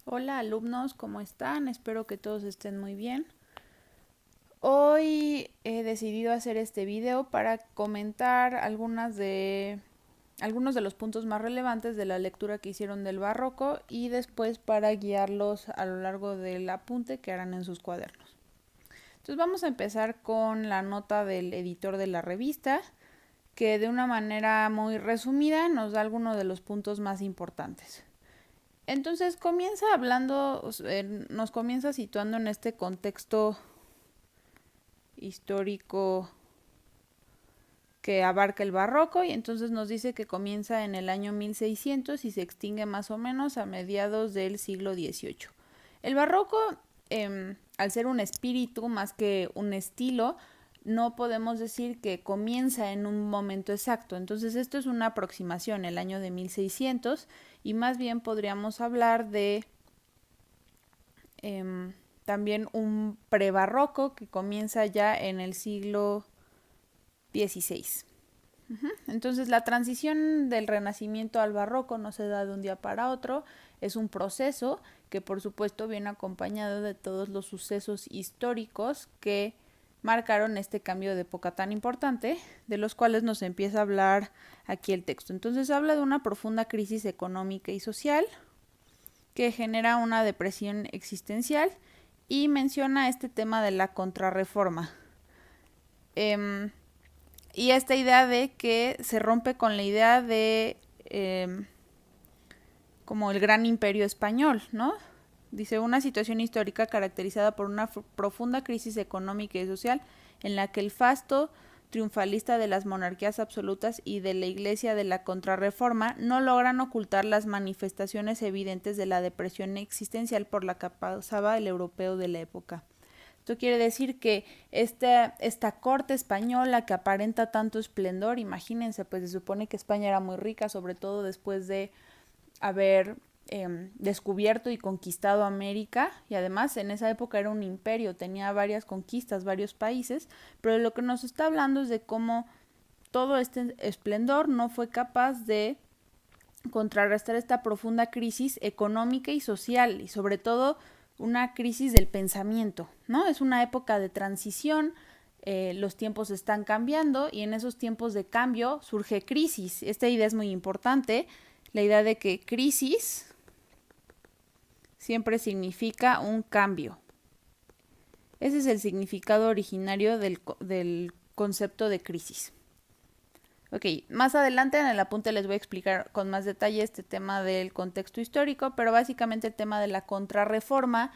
Hola alumnos, ¿cómo están? Espero que todos estén muy bien. Hoy he decidido hacer este video para comentar algunos de los puntos más relevantes de la lectura que hicieron del barroco y después para guiarlos a lo largo del apunte que harán en sus cuadernos. Entonces vamos a empezar con la nota del editor de la revista, que de una manera muy resumida nos da algunos de los puntos más importantes. Entonces comienza hablando, nos comienza situando en este contexto histórico que abarca el barroco y entonces nos dice que comienza en el año 1600 y se extingue más o menos a mediados del siglo XVIII. El barroco, al ser un espíritu más que un estilo, no podemos decir que comienza en un momento exacto. Entonces esto es una aproximación, el año de 1600, y más bien podríamos hablar de también un prebarroco que comienza ya en el siglo XVI. Entonces la transición del Renacimiento al Barroco no se da de un día para otro, es un proceso que por supuesto viene acompañado de todos los sucesos históricos que marcaron este cambio de época tan importante, de los cuales nos empieza a hablar aquí el texto. Entonces habla de una profunda crisis económica y social que genera una depresión existencial y menciona este tema de la contrarreforma. Y esta idea de que se rompe con la idea de como el gran imperio español, ¿no? Dice, una situación histórica caracterizada por una profunda crisis económica y social en la que el fasto triunfalista de las monarquías absolutas y de la Iglesia de la Contrarreforma no logran ocultar las manifestaciones evidentes de la depresión existencial por la que pasaba el europeo de la época. Esto quiere decir que esta corte española que aparenta tanto esplendor, imagínense, pues se supone que España era muy rica, sobre todo después de haber descubierto y conquistado América, y además en esa época era un imperio, tenía varias conquistas, varios países, pero lo que nos está hablando es de cómo todo este esplendor no fue capaz de contrarrestar esta profunda crisis económica y social, y sobre todo una crisis del pensamiento, ¿no? Es una época de transición, los tiempos están cambiando y en esos tiempos de cambio surge crisis. Esta idea es muy importante, la idea de que crisis siempre significa un cambio. Ese es el significado originario del concepto de crisis. Ok, más adelante en el apunte les voy a explicar con más detalle este tema del contexto histórico, pero básicamente el tema de la contrarreforma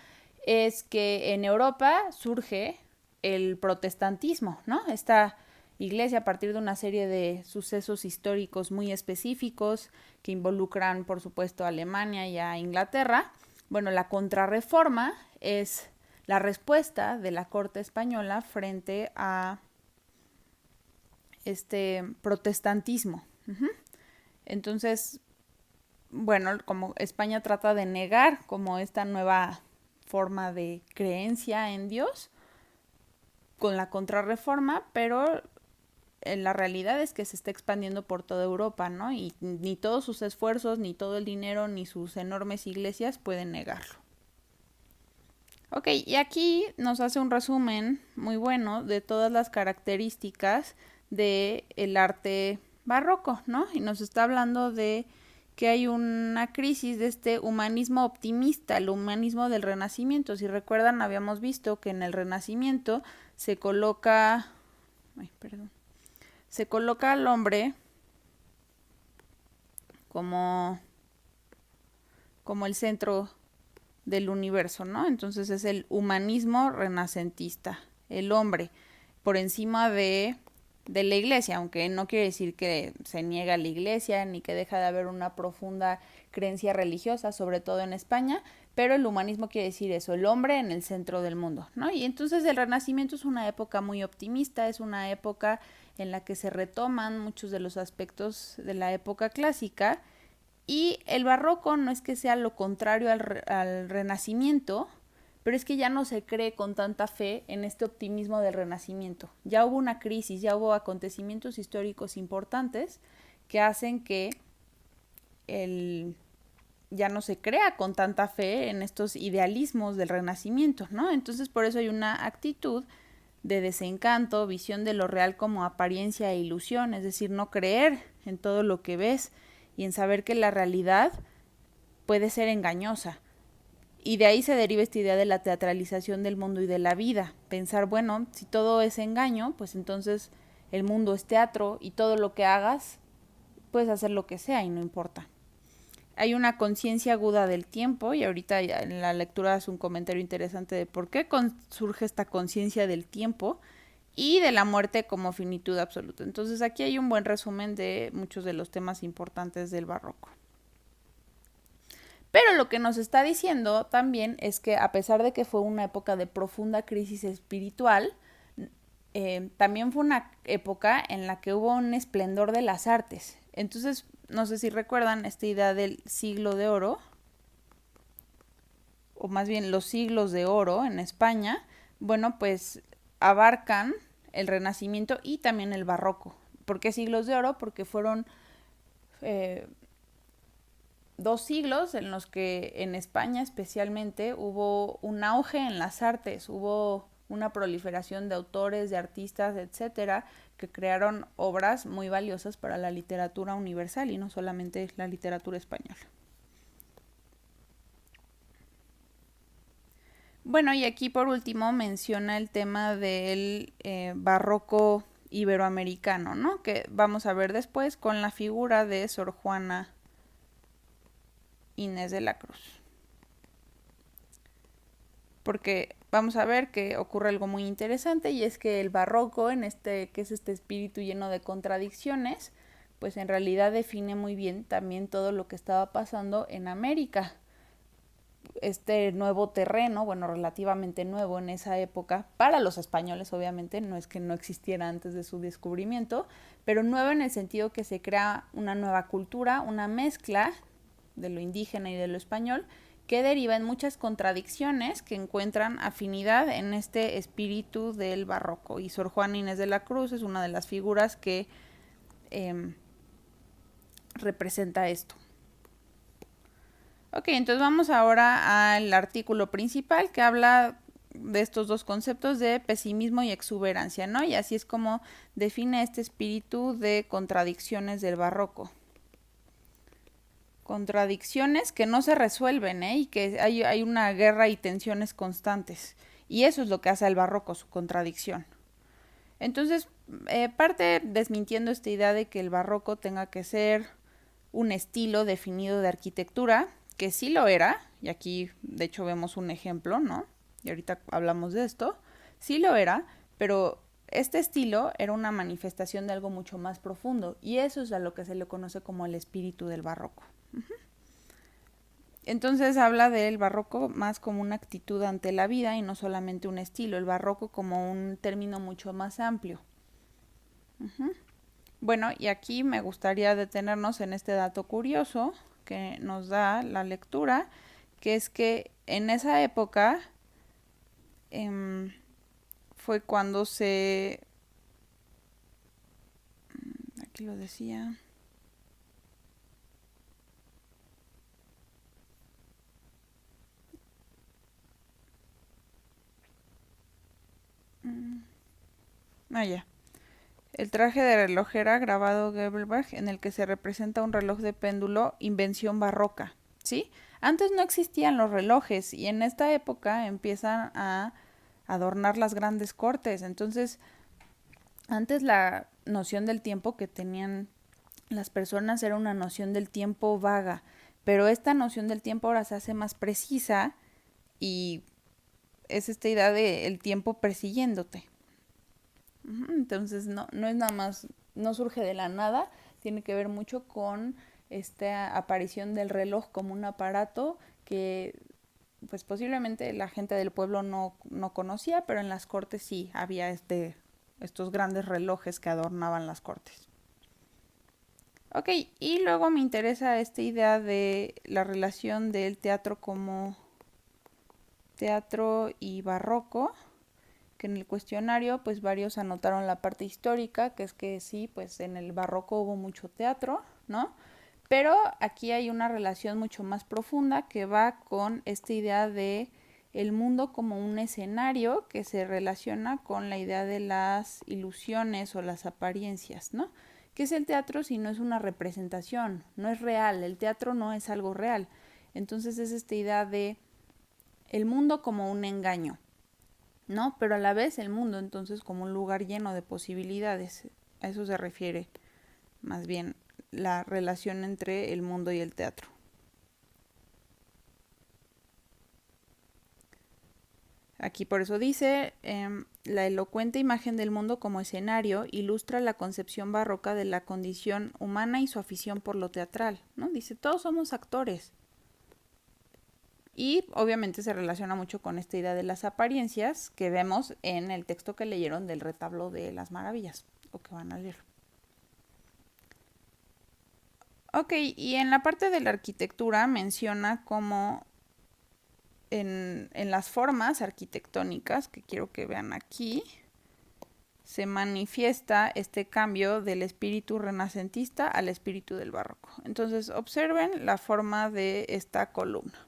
es que en Europa surge el protestantismo, ¿no? Esta iglesia a partir de una serie de sucesos históricos muy específicos que involucran, por supuesto, a Alemania y a Inglaterra. Bueno, la contrarreforma es la respuesta de la corte española frente a este protestantismo. Entonces, bueno, como España trata de negar como esta nueva forma de creencia en Dios con la contrarreforma, pero la realidad es que se está expandiendo por toda Europa, ¿no? Y ni todos sus esfuerzos, ni todo el dinero, ni sus enormes iglesias pueden negarlo. Ok, y aquí nos hace un resumen muy bueno de todas las características del arte barroco, ¿no? Y nos está hablando de que hay una crisis de este humanismo optimista, el humanismo del Renacimiento. Si recuerdan, habíamos visto que en el Renacimiento se coloca, se coloca al hombre como, como el centro del universo, ¿no? Entonces es el humanismo renacentista, el hombre por encima de la iglesia, aunque no quiere decir que se niega a la iglesia ni que deja de haber una profunda creencia religiosa, sobre todo en España, pero el humanismo quiere decir eso, el hombre en el centro del mundo, ¿no? Y entonces el Renacimiento es una época muy optimista, es una época en la que se retoman muchos de los aspectos de la época clásica. Y el barroco no es que sea lo contrario al renacimiento, pero es que ya no se cree con tanta fe en este optimismo del renacimiento. Ya hubo una crisis, ya hubo acontecimientos históricos importantes que hacen que el, ya no se crea con tanta fe en estos idealismos del Renacimiento, ¿no? Entonces por eso hay una actitud de desencanto, visión de lo real como apariencia e ilusión, es decir, no creer en todo lo que ves y en saber que la realidad puede ser engañosa. Y de ahí se deriva esta idea de la teatralización del mundo y de la vida. Pensar, bueno, si todo es engaño, pues entonces el mundo es teatro y todo lo que hagas, puedes hacer lo que sea y no importa. Hay una conciencia aguda del tiempo, y ahorita en la lectura hace un comentario interesante de por qué surge esta conciencia del tiempo y de la muerte como finitud absoluta. Entonces aquí hay un buen resumen de muchos de los temas importantes del barroco. Pero lo que nos está diciendo también es que a pesar de que fue una época de profunda crisis espiritual, también fue una época en la que hubo un esplendor de las artes. Entonces, no sé si recuerdan esta idea del siglo de oro, o más bien los siglos de oro en España. Bueno, pues abarcan el Renacimiento y también el Barroco. ¿Por qué siglos de oro? Porque fueron 2 siglos en los que en España especialmente hubo un auge en las artes, hubo una proliferación de autores, de artistas, etcétera, que crearon obras muy valiosas para la literatura universal y no solamente la literatura española. Bueno, y aquí por último menciona el tema del barroco iberoamericano, ¿no? Que vamos a ver después con la figura de Sor Juana Inés de la Cruz. Porque vamos a ver que ocurre algo muy interesante, y es que el barroco, que es este espíritu lleno de contradicciones, pues en realidad define muy bien también todo lo que estaba pasando en América. Este nuevo terreno, bueno, relativamente nuevo en esa época, para los españoles obviamente, no es que no existiera antes de su descubrimiento, pero nuevo en el sentido que se crea una nueva cultura, una mezcla de lo indígena y de lo español, que deriva en muchas contradicciones que encuentran afinidad en este espíritu del barroco. Y Sor Juana Inés de la Cruz es una de las figuras que representa esto. Ok, entonces vamos ahora al artículo principal que habla de estos dos conceptos de pesimismo y exuberancia, ¿no? Y así es como define este espíritu de contradicciones del barroco. Contradicciones que no se resuelven, y que hay una guerra y tensiones constantes. Y eso es lo que hace al barroco, su contradicción. Entonces, parte desmintiendo esta idea de que el barroco tenga que ser un estilo definido de arquitectura, que sí lo era, y aquí de hecho vemos un ejemplo, ¿no? Y ahorita hablamos de esto, sí lo era, pero este estilo era una manifestación de algo mucho más profundo, y eso es a lo que se le conoce como el espíritu del barroco. Entonces habla del barroco más como una actitud ante la vida y no solamente un estilo, el barroco como un término mucho más amplio. Bueno, y aquí me gustaría detenernos en este dato curioso que nos da la lectura, que es que en esa época fue cuando aquí lo decía, ya. El traje de relojera grabado Gebelberg, en el que se representa un reloj de péndulo, invención barroca, ¿sí? Antes no existían los relojes y en esta época empiezan a adornar las grandes cortes. Entonces, antes la noción del tiempo que tenían las personas era una noción del tiempo vaga, pero esta noción del tiempo ahora se hace más precisa y es esta idea de el tiempo persiguiéndote. Entonces no es nada más, no surge de la nada, tiene que ver mucho con esta aparición del reloj como un aparato que pues posiblemente la gente del pueblo no conocía, pero en las cortes sí había estos grandes relojes que adornaban las cortes. Ok, y luego me interesa esta idea de la relación del teatro como teatro y barroco, que en el cuestionario pues varios anotaron la parte histórica, que es que sí, pues en el barroco hubo mucho teatro, ¿no? Pero aquí hay una relación mucho más profunda que va con esta idea de el mundo como un escenario que se relaciona con la idea de las ilusiones o las apariencias, ¿no? ¿Qué es el teatro si no es una representación? No es real, el teatro no es algo real. Entonces es esta idea de el mundo como un engaño, ¿no? Pero a la vez el mundo entonces como un lugar lleno de posibilidades. A eso se refiere más bien la relación entre el mundo y el teatro. Aquí por eso dice, la elocuente imagen del mundo como escenario ilustra la concepción barroca de la condición humana y su afición por lo teatral, ¿no? Dice, todos somos actores. Y obviamente se relaciona mucho con esta idea de las apariencias que vemos en el texto que leyeron del retablo de las maravillas, o que van a leer. Ok, y en la parte de la arquitectura menciona cómo en las formas arquitectónicas, que quiero que vean aquí, se manifiesta este cambio del espíritu renacentista al espíritu del barroco. Entonces observen la forma de esta columna.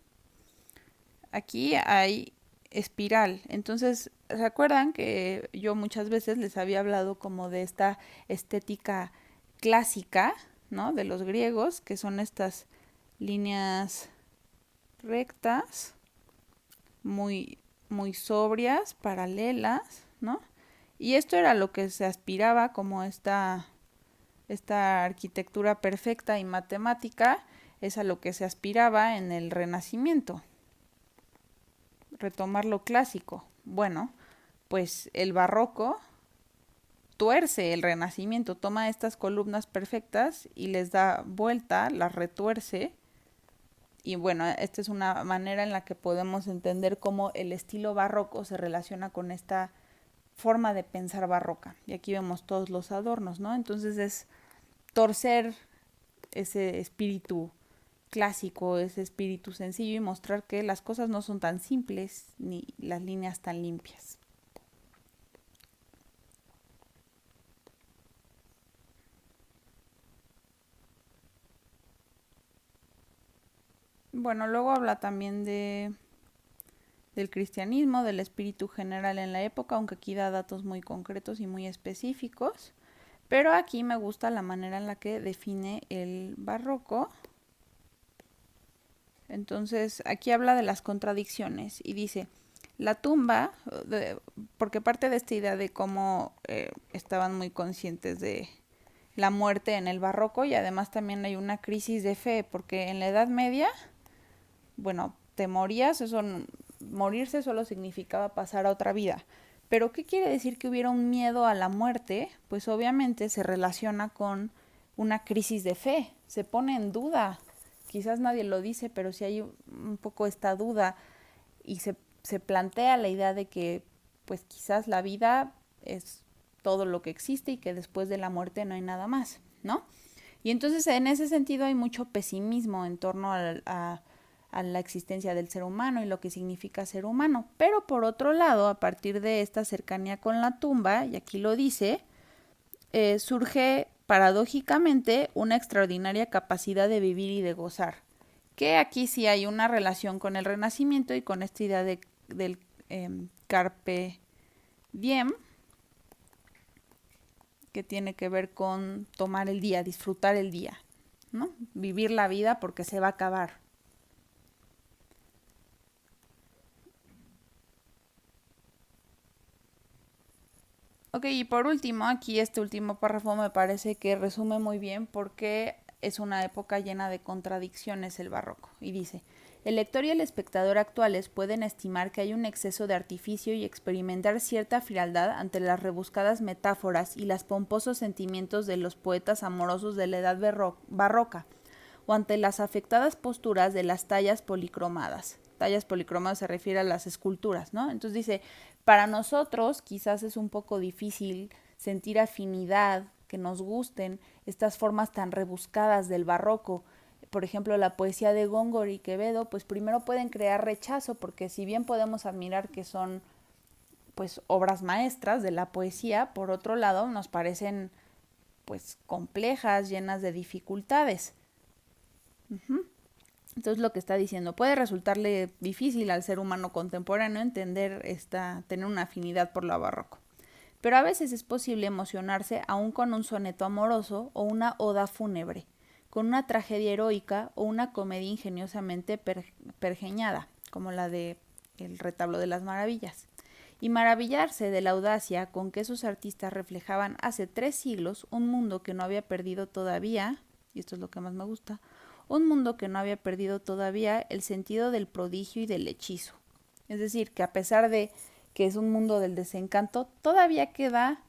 Aquí hay espiral. Entonces, ¿se acuerdan que yo muchas veces les había hablado como de esta estética clásica, ¿no? De los griegos, que son estas líneas rectas, muy, muy sobrias, paralelas, ¿no? Y esto era lo que se aspiraba como esta arquitectura perfecta y matemática, es a lo que se aspiraba en el Renacimiento. Retomar lo clásico. Bueno, pues el barroco tuerce el Renacimiento, toma estas columnas perfectas y les da vuelta, las retuerce. Y bueno, esta es una manera en la que podemos entender cómo el estilo barroco se relaciona con esta forma de pensar barroca. Y aquí vemos todos los adornos, ¿no? Entonces es torcer ese espíritu clásico, ese espíritu sencillo y mostrar que las cosas no son tan simples ni las líneas tan limpias. Bueno, luego habla también del cristianismo, del espíritu general en la época, aunque aquí da datos muy concretos y muy específicos. Pero aquí me gusta la manera en la que define el barroco. Entonces, aquí habla de las contradicciones y dice, la tumba, porque parte de esta idea de cómo estaban muy conscientes de la muerte en el barroco y además también hay una crisis de fe, porque en la Edad Media, bueno, te morías, morirse solo significaba pasar a otra vida. Pero ¿qué quiere decir que hubiera un miedo a la muerte? Pues obviamente se relaciona con una crisis de fe, se pone en duda. Quizás nadie lo dice, pero sí hay un poco esta duda y se plantea la idea de que pues quizás la vida es todo lo que existe y que después de la muerte no hay nada más, ¿no? Y entonces en ese sentido hay mucho pesimismo en torno a la existencia del ser humano y lo que significa ser humano. Pero por otro lado, a partir de esta cercanía con la tumba, y aquí lo dice, surge paradójicamente una extraordinaria capacidad de vivir y de gozar. Que aquí sí hay una relación con el Renacimiento y con esta idea del carpe diem, que tiene que ver con tomar el día, disfrutar el día, ¿no? Vivir la vida porque se va a acabar. Ok, y por último, aquí este último párrafo me parece que resume muy bien porque es una época llena de contradicciones el barroco. Y dice, el lector y el espectador actuales pueden estimar que hay un exceso de artificio y experimentar cierta frialdad ante las rebuscadas metáforas y los pomposos sentimientos de los poetas amorosos de la edad barroca, o ante las afectadas posturas de las tallas policromadas. Tallas policromadas se refiere a las esculturas, ¿no? Entonces dice, para nosotros quizás es un poco difícil sentir afinidad, que nos gusten estas formas tan rebuscadas del barroco. Por ejemplo, la poesía de Góngora y Quevedo, pues primero pueden crear rechazo, porque si bien podemos admirar que son pues obras maestras de la poesía, por otro lado nos parecen pues complejas, llenas de dificultades. Entonces lo que está diciendo, puede resultarle difícil al ser humano contemporáneo tener una afinidad por lo barroco. Pero a veces es posible emocionarse aún con un soneto amoroso o una oda fúnebre, con una tragedia heroica o una comedia ingeniosamente pergeñada, como la de El retablo de las maravillas, y maravillarse de la audacia con que esos artistas reflejaban hace 3 siglos un mundo que no había perdido todavía, y esto es lo que más me gusta, un mundo que no había perdido todavía el sentido del prodigio y del hechizo. Es decir, que a pesar de que es un mundo del desencanto, todavía queda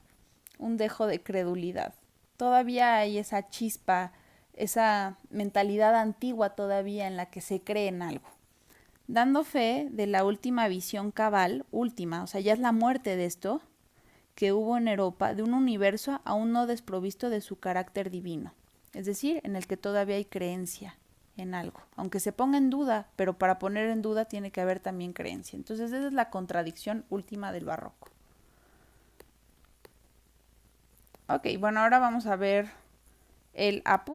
un dejo de credulidad. Todavía hay esa chispa, esa mentalidad antigua todavía en la que se cree en algo. Dando fe de la última visión cabal, última, o sea, ya es la muerte de esto, que hubo en Europa, de un universo aún no desprovisto de su carácter divino. Es decir, en el que todavía hay creencia en algo, aunque se ponga en duda, pero para poner en duda tiene que haber también creencia. Entonces esa es la contradicción última del barroco. Ok, bueno, ahora vamos a ver el Apu.